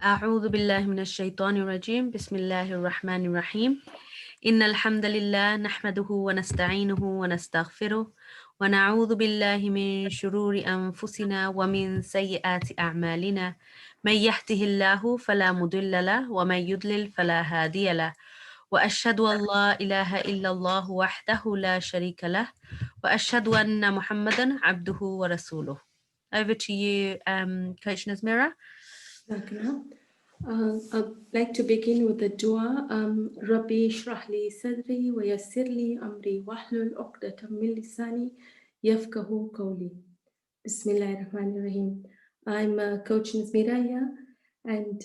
أعوذ بالله من الشيطان الرجيم بسم الله الرحمن الرحيم إن الحمد لله نحمده ونستعينه ونستغفره ونعوذ بالله من شرور أنفسنا ومن سيئات أعمالنا من يهده الله فلا مضل له ومن يضلل فلا هادي له وأشهد أن لا إله إلا الله وحده لا شريك له وأشهد أن محمدا عبده ورسوله. Over to you, Coach Nazmeera. Shukran. I'd like to begin with the dua. Rabbi shrah li sadri wa yassir li amri wahlul uqdatam min lisani yafqahu qawli. Bismillahirrahmanirrahim. I'm Coach Nazmeera here, and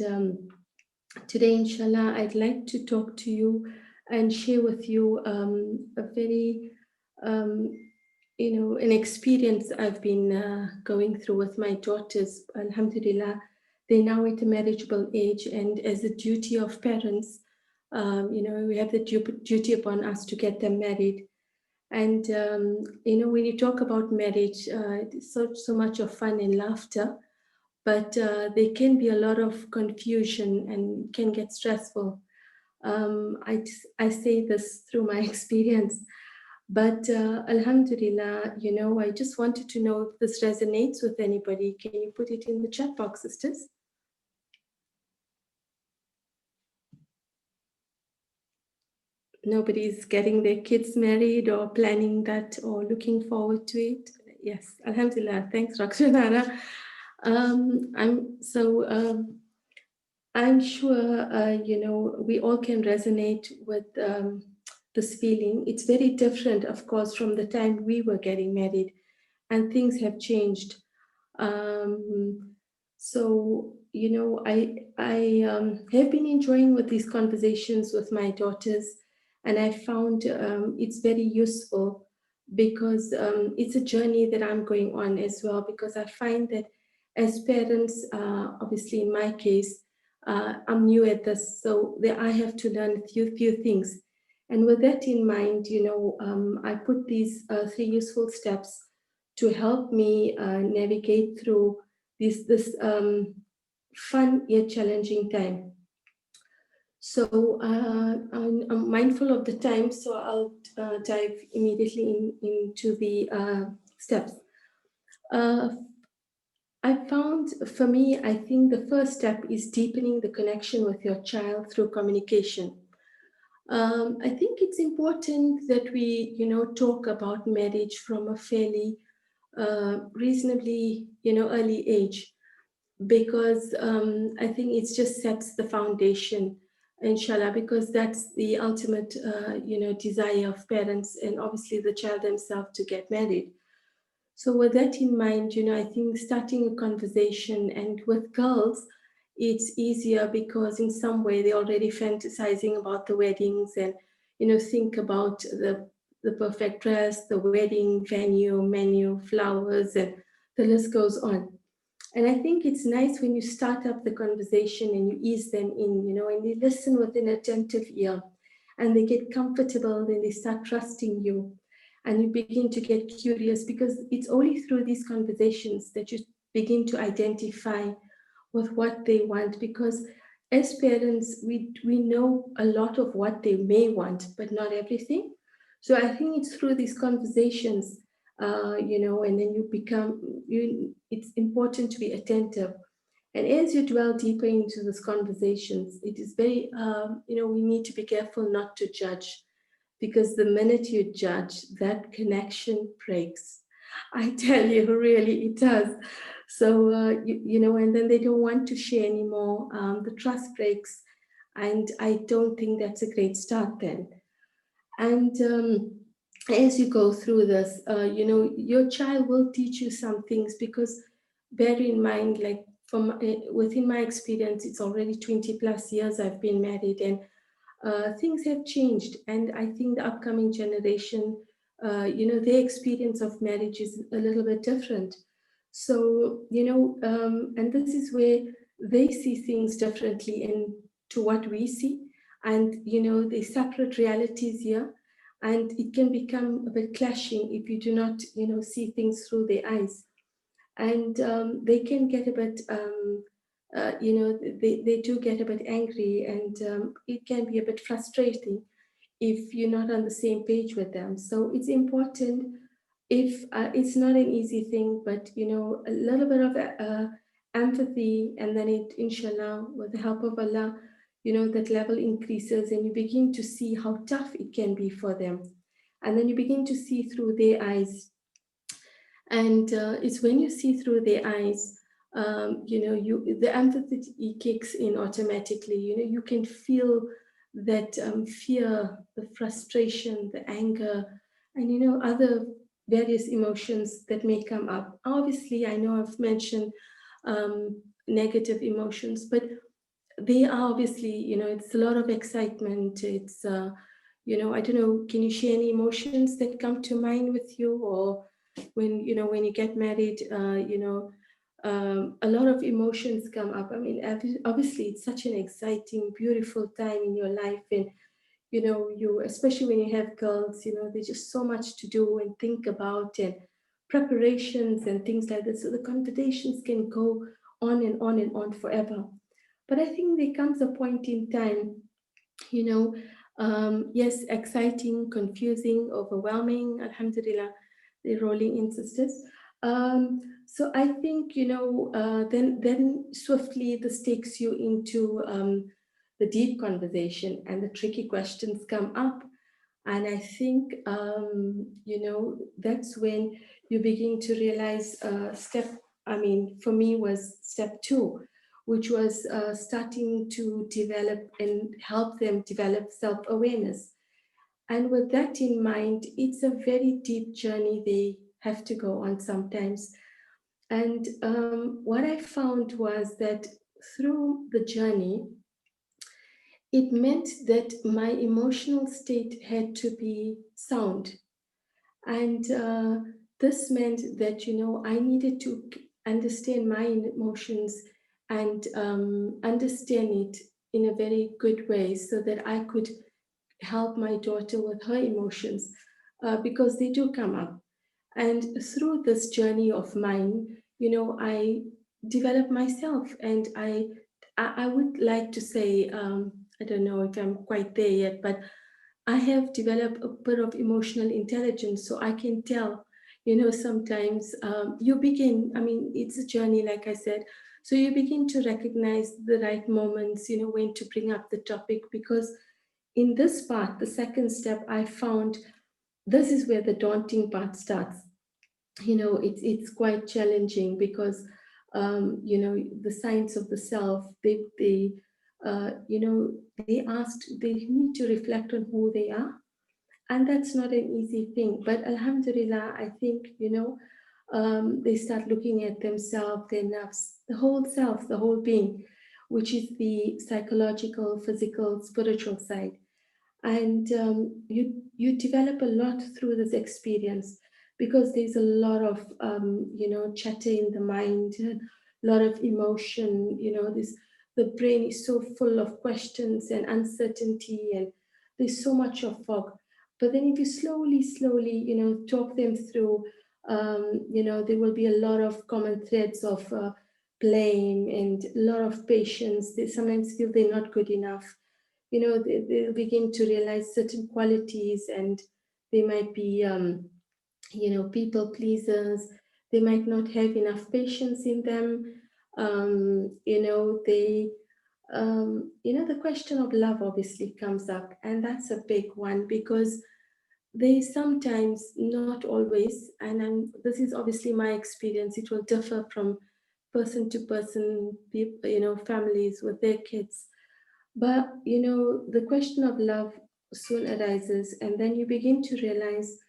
today, inshallah, I'd like to talk to you and share with you a very, an experience I've been going through with my daughters. Alhamdulillah, they're now at a marriageable age, and as a duty of parents, we have the duty upon us to get them married. And when you talk about marriage, it's so much of fun and laughter, but there can be a lot of confusion and can get stressful. I say this through my experience, but Alhamdulillah, I just wanted to know if this resonates with anybody. Can you put it in the chat box, sisters? Nobody's getting their kids married or planning that or looking forward to it. Yes, Alhamdulillah. Thanks, Rakshanara. I'm sure, we all can resonate with this feeling. It's very different, of course, from the time we were getting married, and things have changed. I have been enjoying with these conversations with my daughters, and I found it's very useful because it's a journey that I'm going on as well, because I find that as parents, obviously in my case, I'm new at this, so I have to learn a few things. And with that in mind, I put these 3 useful steps to help me navigate through this fun yet challenging time. So I'm mindful of the time, so I'll dive immediately into the steps. I found, for me, I think the first step is deepening the connection with your child through communication. I think it's important that we, talk about marriage from a fairly reasonably, early age, because I think it just sets the foundation, inshallah, because that's the ultimate, desire of parents and obviously the child themselves to get married. So with that in mind, I think starting a conversation, and with girls, it's easier because in some way they're already fantasizing about the weddings and, think about the perfect dress, the wedding venue, menu, flowers, and the list goes on. And I think it's nice when you start up the conversation and you ease them in, and they listen with an attentive ear and they get comfortable, then they start trusting you and you begin to get curious, because it's only through these conversations that you begin to identify with what they want. Because as parents, we know a lot of what they may want, but not everything. So I think it's through these conversations, and then it's important to be attentive. And as you dwell deeper into these conversations, it is very, we need to be careful not to judge, because the minute you judge, that connection breaks. I tell you, really, it does. So, and then they don't want to share anymore. The trust breaks. And I don't think that's a great start then. And as you go through this, your child will teach you some things, because bear in mind, like within my experience, it's already 20 plus years I've been married, and things have changed. And I think the upcoming generation, their experience of marriage is a little bit different. So, and this is where they see things differently and to what we see. And, they separate realities here. And it can become a bit clashing if you do not, see things through their eyes. And they can get a bit they do get a bit angry, and it can be a bit frustrating if you're not on the same page with them. So it's important, if it's not an easy thing, but a little bit of empathy, and then it, inshallah, with the help of Allah, that level increases, and you begin to see how tough it can be for them, and then you begin to see through their eyes. And it's when you see through their eyes, the empathy kicks in automatically. You can feel that fear, the frustration, the anger, and other various emotions that may come up. Obviously, I know I've mentioned negative emotions, but they are obviously, it's a lot of excitement. It's I don't know, can you share any emotions that come to mind with you? Or when you get married, a lot of emotions come up. I mean, obviously it's such an exciting, beautiful time in your life. And you, especially when you have girls, there's just so much to do and think about, and preparations and things like that. So the conversations can go on and on and on forever. But I think there comes a point in time, you know, yes, exciting, confusing, overwhelming, alhamdulillah, the rolling in, sisters. So I think, then swiftly this takes you into the deep conversation, and the tricky questions come up. And I think, that's when you begin to realize I mean, for me, was step two, which was starting to develop and help them develop self awareness. And with that in mind, it's a very deep journey they have to go on sometimes. And what I found was that through the journey, it meant that my emotional state had to be sound. And this meant that, I needed to understand my emotions, and understand it in a very good way, so that I could help my daughter with her emotions, because they do come up. And through this journey of mine, I developed myself, and I would like to say, I don't know if I'm quite there yet, but I have developed a bit of emotional intelligence, so I can tell, sometimes you begin, I mean, it's a journey, like I said. So you begin to recognize the right moments, when to bring up the topic, because in this part, the second step, I found this is where the daunting part starts. It's quite challenging, because the science of the self, they asked, they need to reflect on who they are, and that's not an easy thing. But alhamdulillah, I think, they start looking at themselves, their nafs, the whole self, the whole being, which is the psychological, physical, spiritual side. And you develop a lot through this experience, because there's a lot of chatter in the mind, a lot of emotion. This, the brain is so full of questions and uncertainty, and there's so much of fog. But then if you slowly talk them through, there will be a lot of common threads of blame, and a lot of patience. They sometimes feel they're not good enough. They'll begin to realize certain qualities, and they might be, people pleasers. They might not have enough patience in them. They, the question of love obviously comes up, and that's a big one, because they sometimes, not always, and this is obviously my experience, it will differ from person to person, people, families with their kids. But the question of love soon arises, and then you begin to realize,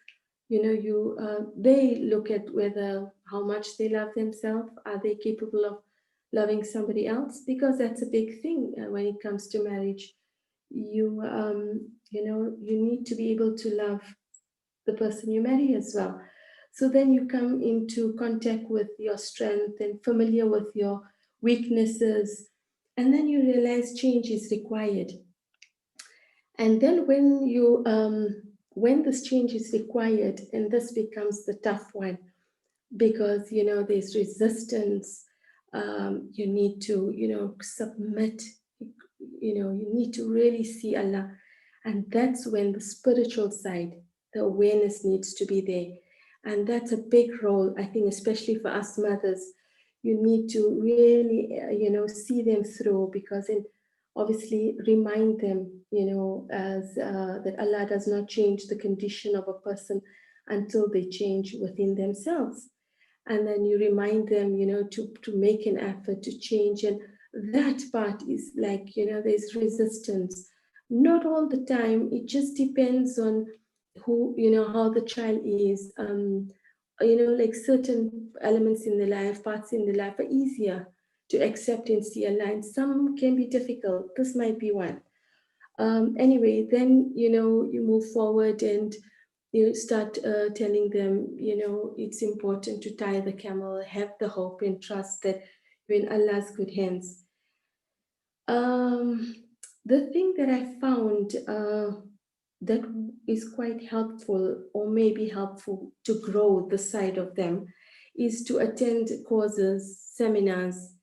they look at whether how much they love themselves. Are they capable of loving somebody else? Because that's a big thing when it comes to marriage. You need to be able to love the person you marry as well. So then you come into contact with your strength and familiar with your weaknesses, and then you realize change is required. And then when this change is required, and this becomes the tough one, because there's resistance, You need to, submit, you need to really see Allah. And that's when the spiritual side, the awareness needs to be there. And that's a big role, I think, especially for us mothers. You need to really, see them through, because in obviously remind them, as that Allah does not change the condition of a person until they change within themselves. And then you remind them, to make an effort to change. And that part is like, there's resistance. Not all the time. It just depends on who, how the child is. Like certain elements in the life, parts in the life are easier to accept and see Allah, and some can be difficult. This might be one. Anyway, then, you move forward and you start telling them, it's important to tie the camel, have the hope and trust that you're in Allah's good hands. The thing that I found that is quite helpful, or maybe helpful to grow the side of them, is to attend courses, seminars,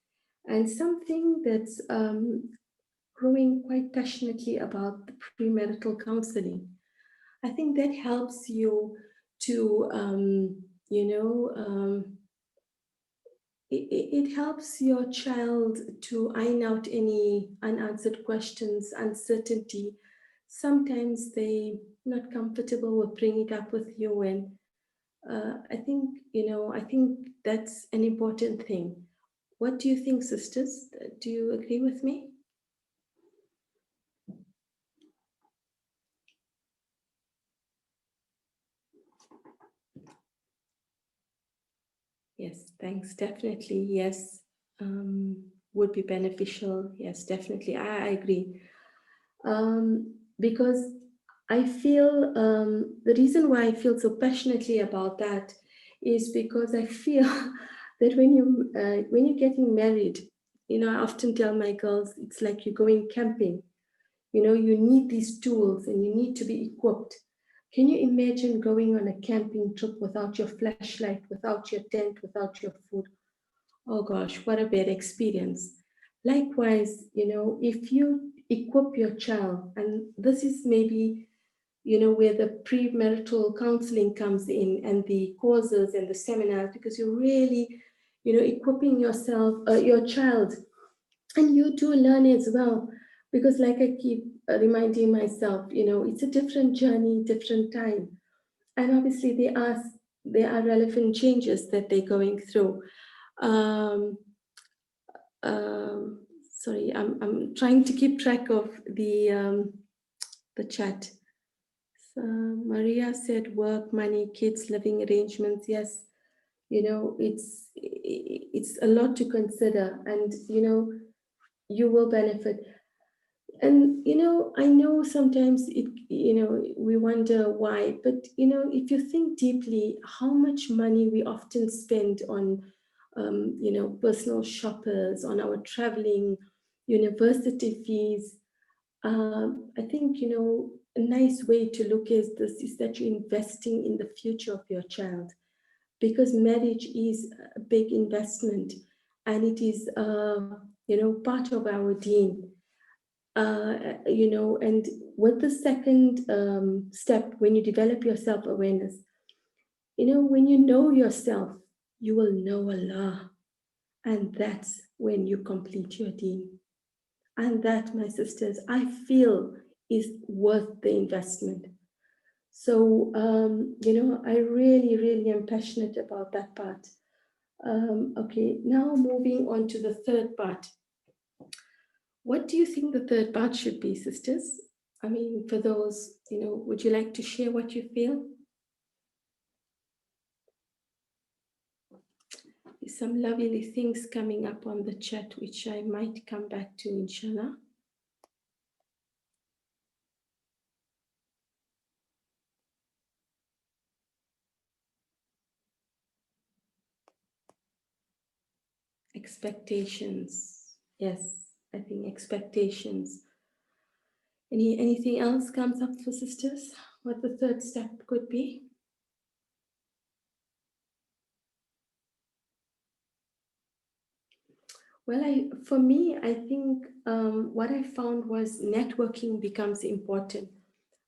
and something that's growing quite passionately about the premarital counseling. I think that helps you to, it helps your child to iron out any unanswered questions, uncertainty. Sometimes they not comfortable with bringing it up with you, and I think that's an important thing. What do you think, sisters? Do you agree with me? Yes, thanks. Definitely, yes. Would be beneficial. Yes, definitely. I agree. Because I feel the reason why I feel so passionately about that is because I feel that when you're getting married, I often tell my girls it's like you're going camping. You need these tools and you need to be equipped. Can you imagine going on a camping trip without your flashlight, without your tent, without your food? Oh gosh, what a bad experience. Likewise, if you equip your child, and this is maybe, where the premarital counseling comes in, and the courses and the seminars, because you're really, equipping yourself, your child, and you do learn as well. Because like I keep reminding myself, it's a different journey, different time. And obviously there are relevant changes that they're going through. Um, Sorry, I'm trying to keep track of the chat. So Maria said work, money, kids, living arrangements. Yes, it's a lot to consider, and you will benefit. And I know sometimes we wonder why, but if you think deeply, how much money we often spend on personal shoppers, on our traveling, university fees. I think a nice way to look at this is that you're investing in the future of your child, because marriage is a big investment, and it is part of our deen. And with the second step, when you develop your self-awareness, when you know yourself, you will know Allah. And that's when you complete your deen. And that, my sisters, I feel is worth the investment. So, I really, really am passionate about that part. Okay, now moving on to the third part. What do you think the third part should be, sisters? I mean, for those, would you like to share what you feel? There's some lovely things coming up on the chat, which I might come back to, inshallah. Expectations. Yes, I think expectations. Anything else comes up for sisters? What the third step could be? Well, for me, I think what I found was networking becomes important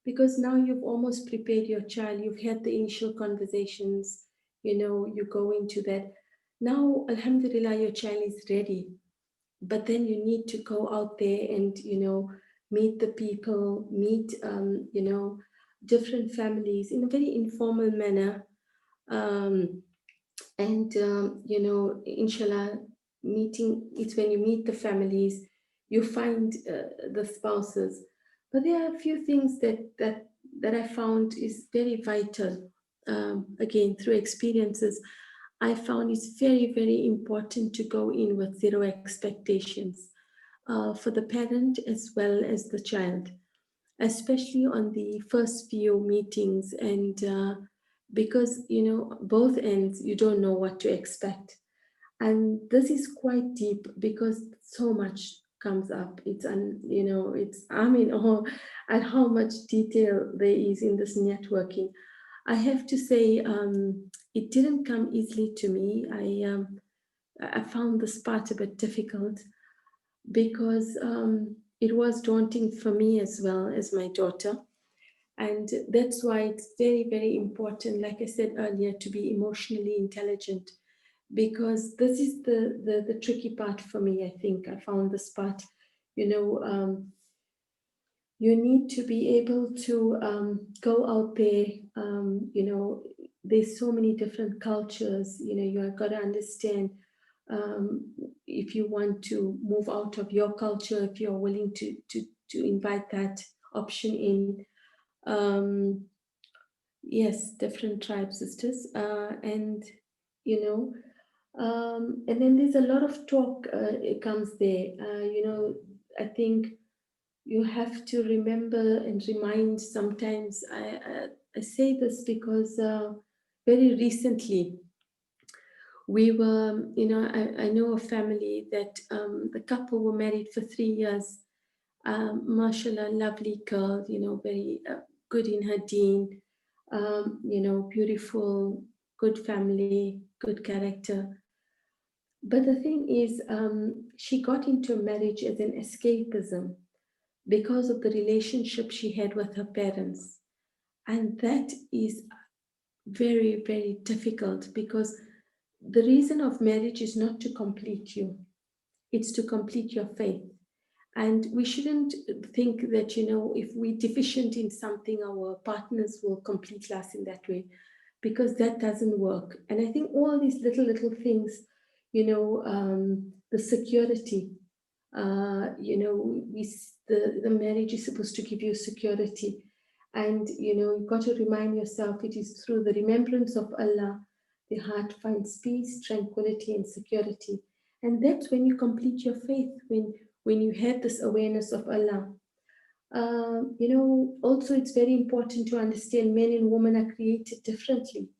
because now you've almost prepared your child. You've had the initial conversations. You go into that. Now, Alhamdulillah, your child is ready. But then you need to go out there and meet the people, meet different families in a very informal manner. Um, and inshallah, meeting, it's when you meet the families, you find the spouses. But there are a few things that I found is very vital. Again, through experiences, I found it's very, very important to go in with zero expectations, for the parent as well as the child, especially on the first few meetings. And because both ends, you don't know what to expect. And this is quite deep because so much comes up. It's I'm in awe at how much detail there is in this networking. I have to say, it didn't come easily to me. I found this part a bit difficult because it was daunting for me as well as my daughter. And that's why it's very, very important, like I said earlier, to be emotionally intelligent, because this is the tricky part for me. I think I found this part. You know, you need to be able to go out there. There's so many different cultures. You have got to understand, if you want to move out of your culture, if you're willing to invite that option in. Um, yes, different tribe sisters, and you know and then there's a lot of talk, it comes there. I think you have to remember and remind sometimes. I say this because very recently we were, I know a family that the couple were married for 3 years. Mashallah, lovely girl, very good in her deen, beautiful, good family, good character. But the thing is, she got into marriage as an escapism because of the relationship she had with her parents. And that is very, very difficult because the reason of marriage is not to complete you, it's to complete your faith. And we shouldn't think that, if we're deficient in something, our partners will complete us in that way, because that doesn't work. And I think all these little things, the security, the marriage is supposed to give you security. And, you've got to remind yourself it is through the remembrance of Allah the heart finds peace, tranquility, and security. And that's when you complete your faith, when you have this awareness of Allah. Also, it's very important to understand men and women are created differently.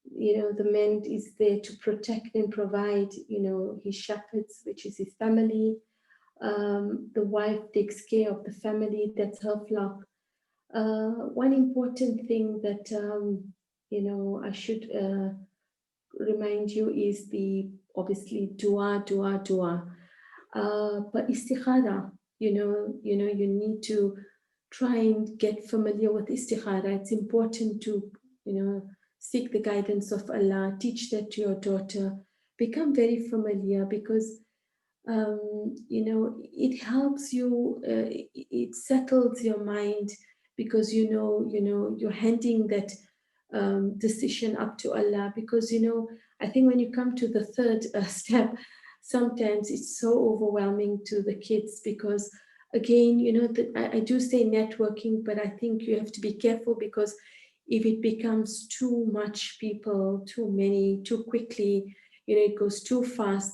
The man is there to protect and provide, he shepherds, which is his family. The wife takes care of the family, that's her flock. One important thing that, I should remind you is the obviously dua. But istikhara, you need to try and get familiar with istikhara. It's important to, seek the guidance of Allah, teach that to your daughter, become very familiar, because it helps you, it settles your mind, because you're handing that decision up to Allah. Because I think when you come to the third step, sometimes it's so overwhelming to the kids, because again, I do say networking, but I think you have to be careful, because if it becomes too much people, too many, too quickly, it goes too fast,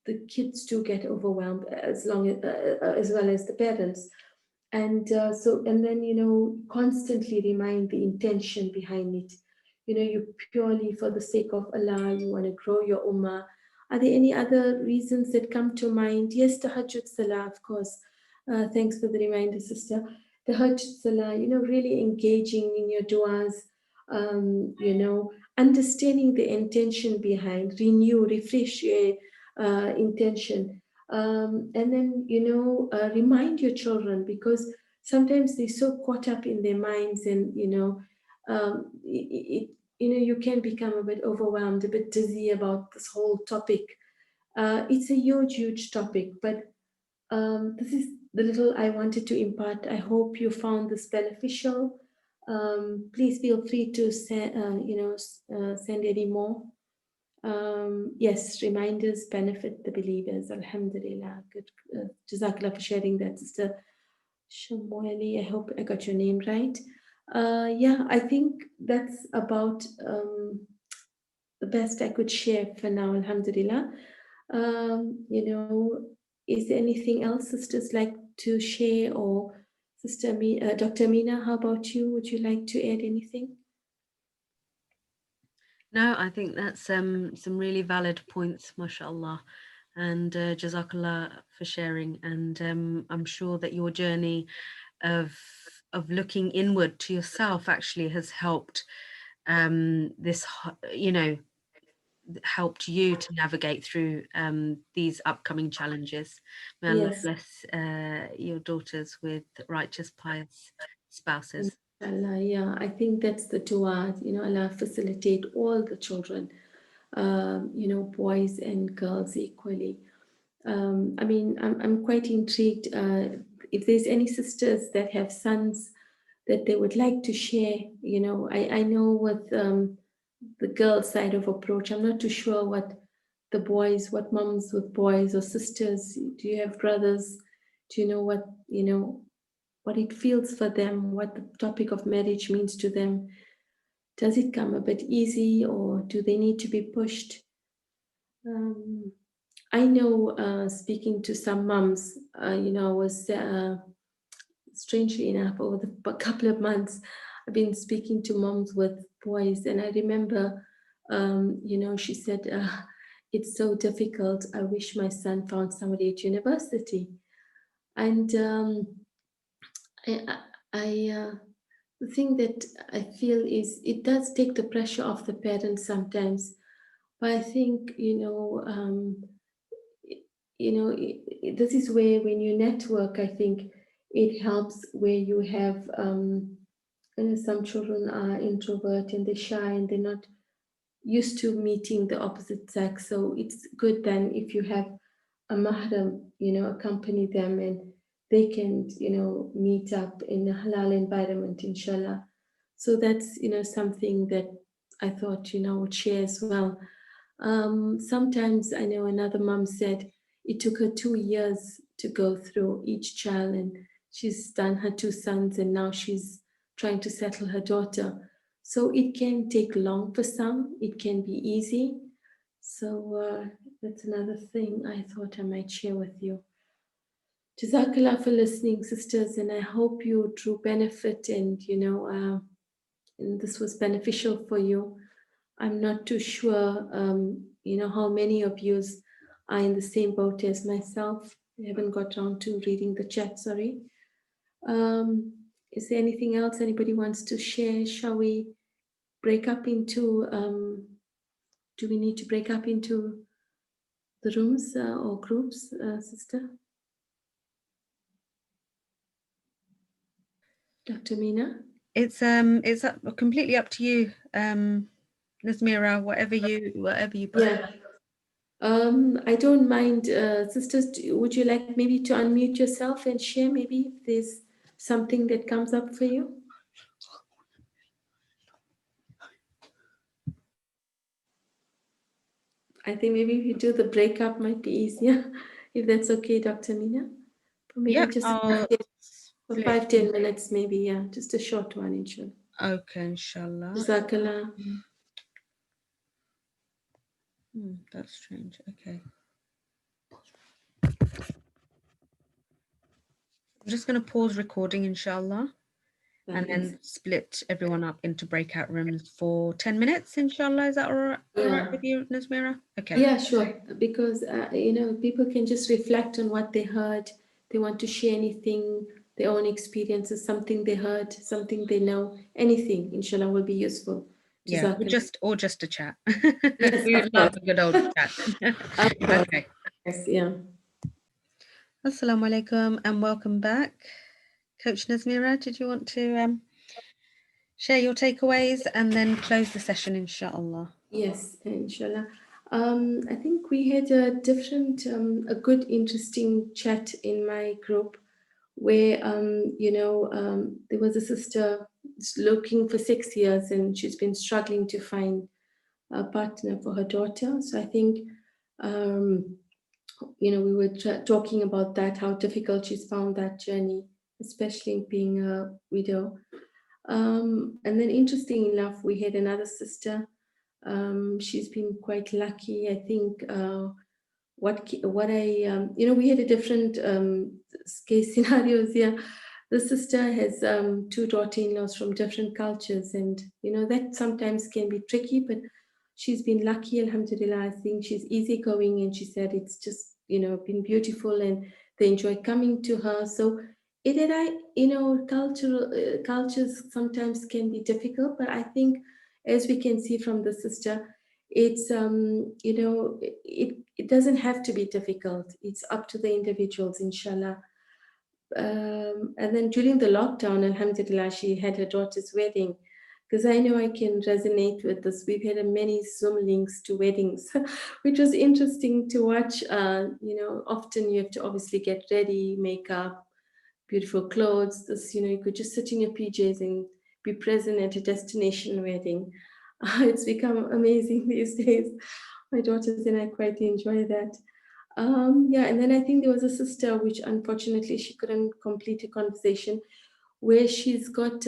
the kids do get overwhelmed, as well as the parents. And and then constantly remind the intention behind it. You purely for the sake of Allah, you want to grow your ummah. Are there any other reasons that come to mind? Yes, tahajjud salah, of course. Thanks for the reminder, sister. Tahajjud salah, really engaging in your du'as, understanding the intention behind, renew, refresh your intention. And then, remind your children, because sometimes they're so caught up in their minds, and, you can become a bit overwhelmed, a bit dizzy about this whole topic. It's a huge, huge topic, but this is the little I wanted to impart. I hope you found this beneficial. Please feel free to send any more. Yes, reminders benefit the believers. Alhamdulillah. Good. Jazakallah for sharing that, Sister Shamoali. I hope I got your name right. Yeah, I think that's about the best I could share for now. Alhamdulillah. Is there anything else sisters like to share, or Dr. Mina, how about you? Would you like to add anything? No, I think that's some really valid points, mashallah. And Jazakallah for sharing. And I'm sure that your journey of looking inward to yourself actually has helped this, helped you to navigate through these upcoming challenges. May Allah Yes. bless your daughters with righteous, pious spouses. Inshallah, yeah, I think that's the dua. Allah facilitate all the children, boys and girls equally. I mean, I'm quite intrigued. If there's any sisters that have sons that they would like to share, I know with the girl side of approach, I'm not too sure what moms with boys or sisters. Do you have brothers? Do you know what it feels for them, what the topic of marriage means to them? Does it come a bit easy, or do they need to be pushed? Um, I know, speaking to some mums, I was strangely enough over the couple of months, I've been speaking to moms with boys, and I remember, she said, "It's so difficult. I wish my son found somebody at university." And I, the thing that I feel is it does take the pressure off the parents sometimes. But I think, this is where when you network, I think it helps where you have, some children are introvert and they're shy and they're not used to meeting the opposite sex. So it's good then if you have a mahram, accompany them, and they can, meet up in a halal environment, inshallah. So that's, something that I thought, would share as well. Sometimes I know another mom said it took her 2 years to go through each child, and she's done her two sons, and now she's trying to settle her daughter. So it can take long for some, it can be easy. So that's another thing I thought I might share with you. Jazakallah for listening, sisters, and I hope you drew benefit, and and this was beneficial for you. I'm not too sure, how many of you are in the same boat as myself. I haven't got around to reading the chat, sorry. Is there anything else anybody wants to share? Shall we break up into, do we need to break up into the rooms or groups, sister? Dr. Mina? It's completely up to you, Nazmeera, whatever you prefer. Yeah. I don't mind, sisters. Would you like maybe to unmute yourself and share maybe if there's something that comes up for you? I think maybe if you do the breakup might be easier, if that's okay, Dr. Mina. Maybe Yeah, just I'll for split. 5-10 minutes, maybe, yeah, just a short one, inshallah. Okay, inshallah. Jazakallah. That's strange. Okay. I'm just going to pause recording, inshallah, and then split everyone up into breakout rooms for 10 minutes, inshallah. Is that all right Yeah. with you, Nazmeera? Okay. Yeah, sure. Because, people can just reflect on what they heard. They want to share anything, their own experiences, something they heard, something they know, anything, inshallah, will be useful. Yeah, Jazakallah. or just a chat. Yes, We of love course. a good old chat. Of course. Okay. Yes, yeah. Assalamu alaikum and welcome back. Coach Nazmeera, did you want to share your takeaways and then close the session, inshallah? Yes, inshallah. I think we had a different, a good, interesting chat in my group where, there was a sister looking for 6 years and she's been struggling to find a partner for her daughter. So I think, we were talking about that, how difficult she's found that journey, especially being a widow. And then, interesting enough, we had another sister. She's been quite lucky, I think. What I we had a different case scenarios here. The sister has two daughter-in-laws from different cultures, and that sometimes can be tricky. But she's been lucky, alhamdulillah. I think she's easygoing, and she said it's just been beautiful, and they enjoy coming to her. So it and I, cultural cultures sometimes can be difficult, but I think, as we can see from the sister, it's it doesn't have to be difficult. It's up to the individuals, inshallah. And then during the lockdown, alhamdulillah, she had her daughter's wedding. Because I know I can resonate with this. We've had many Zoom links to weddings, which was interesting to watch. Often you have to obviously get ready, makeup, beautiful clothes. This, you could just sit in your PJs and be present at a destination wedding. It's become amazing these days. My daughters and I quite enjoy that. Yeah, and then I think there was a sister which unfortunately she couldn't complete a conversation where she's got,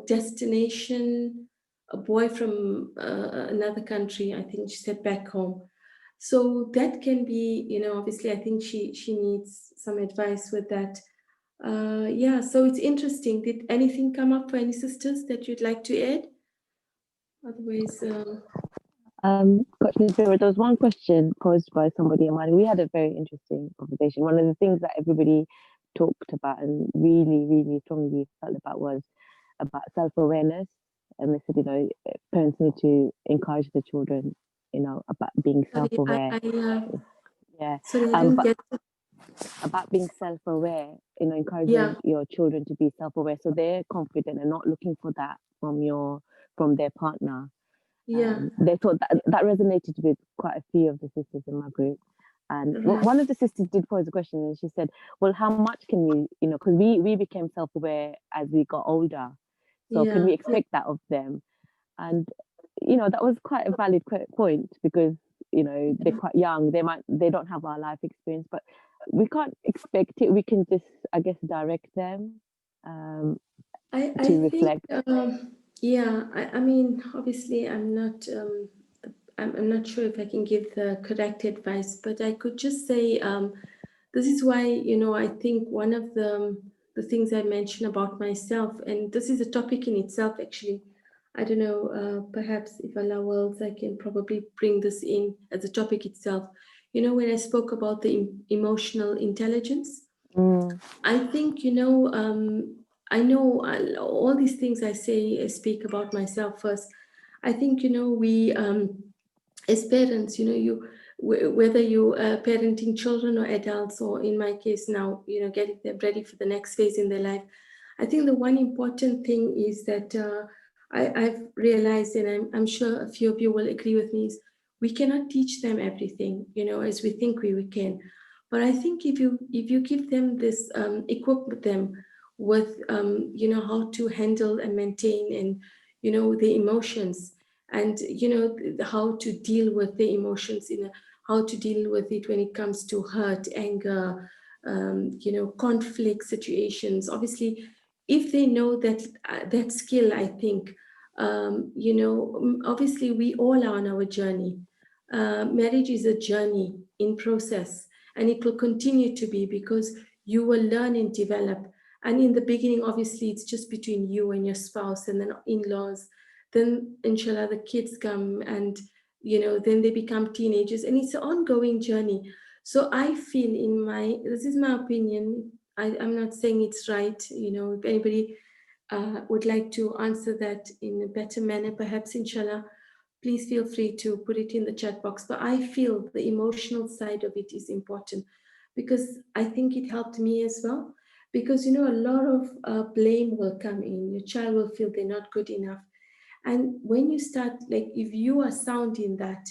destination, a boy from another country. I think she said back home. So that can be, obviously, I think she needs some advice with that. Yeah, so it's interesting. Did anything come up for any sisters that you'd like to add? Otherwise, Coach Nazmeera, there was one question posed by somebody in mind. We had a very interesting conversation. One of the things that everybody talked about and really, really strongly felt about was about self-awareness. And they said, parents need to encourage the children, about being sorry, self-aware. Yeah. sorry, I didn't But get. about being self-aware, encouraging Yeah, your children to be self-aware so they're confident and not looking for that from their partner. yeah, They thought that resonated with quite a few of the sisters in my group. And right, one of the sisters did pose a question, and she said, "Well, how much can we, because we became self-aware as we got older, so can yeah, we yeah, expect that of them?" And that was quite a valid point because they're quite young. They don't have our life experience, but we can't expect it. We can just, I guess, direct them I to think, reflect. yeah, I mean, obviously, I'm not sure if I can give the correct advice, but I could just say, this is why, I think one of the things I mentioned about myself, and this is a topic in itself, actually. I don't know, perhaps if Allah wills, I can probably bring this in as a topic itself. When I spoke about the emotional intelligence, Mm, I think, I know all these things I speak about myself first. I think, we, as parents, whether you are parenting children or adults, or in my case now, getting them ready for the next phase in their life, I think the one important thing is that I've realized, and I'm sure a few of you will agree with me, is we cannot teach them everything, as we think we can. But I think if you give them this, equip them with, how to handle and maintain, and the emotions, and how to deal with the emotions, how to deal with it when it comes to hurt, anger, conflict situations. Obviously, if they know that skill, I think, obviously we all are on our journey. Marriage is a journey in process, and it will continue to be, because you will learn and develop. And in the beginning, obviously, it's just between you and your spouse, and then in-laws. Then, inshallah, the kids come, and then they become teenagers, and it's an ongoing journey. So I feel, this is my opinion. I'm not saying it's right. If anybody would like to answer that in a better manner, perhaps, inshallah, please feel free to put it in the chat box. But I feel the emotional side of it is important, because I think it helped me as well. Because, a lot of blame will come in. Your child will feel they're not good enough. And when you start, like, if you are sound in that,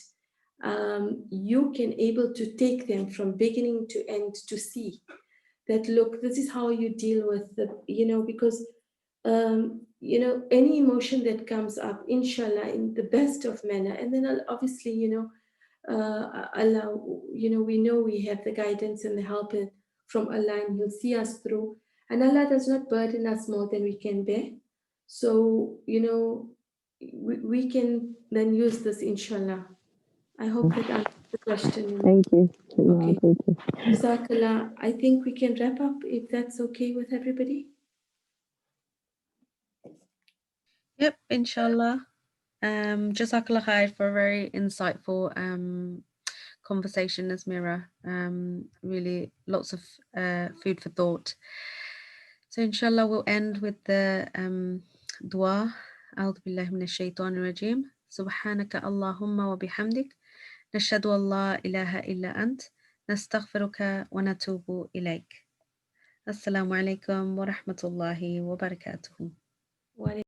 you can able to take them from beginning to end to see that, look, this is how you deal with the, because, any emotion that comes up, inshallah, in the best of manner. And then obviously, Allah, we know we have the guidance and the help from Allah, and He'll see us through. And Allah does not burden us more than we can bear. So, we can then use this, inshallah. I hope that answers the question. Thank you. Okay. Thank you. Jazakallah. I think we can wrap up if that's okay with everybody. Yep, inshallah. Jazakallah khair for a very insightful conversation, Nazmeera. Really lots of food for thought. So inshallah we'll end with the dua. أعوذ بالله من الشيطان الرجيم. سبحانك اللهم وبحمدك نشهد أن لا إله إلا أنت نستغفرك ونتوب إليك. السلام عليكم ورحمة الله وبركاته.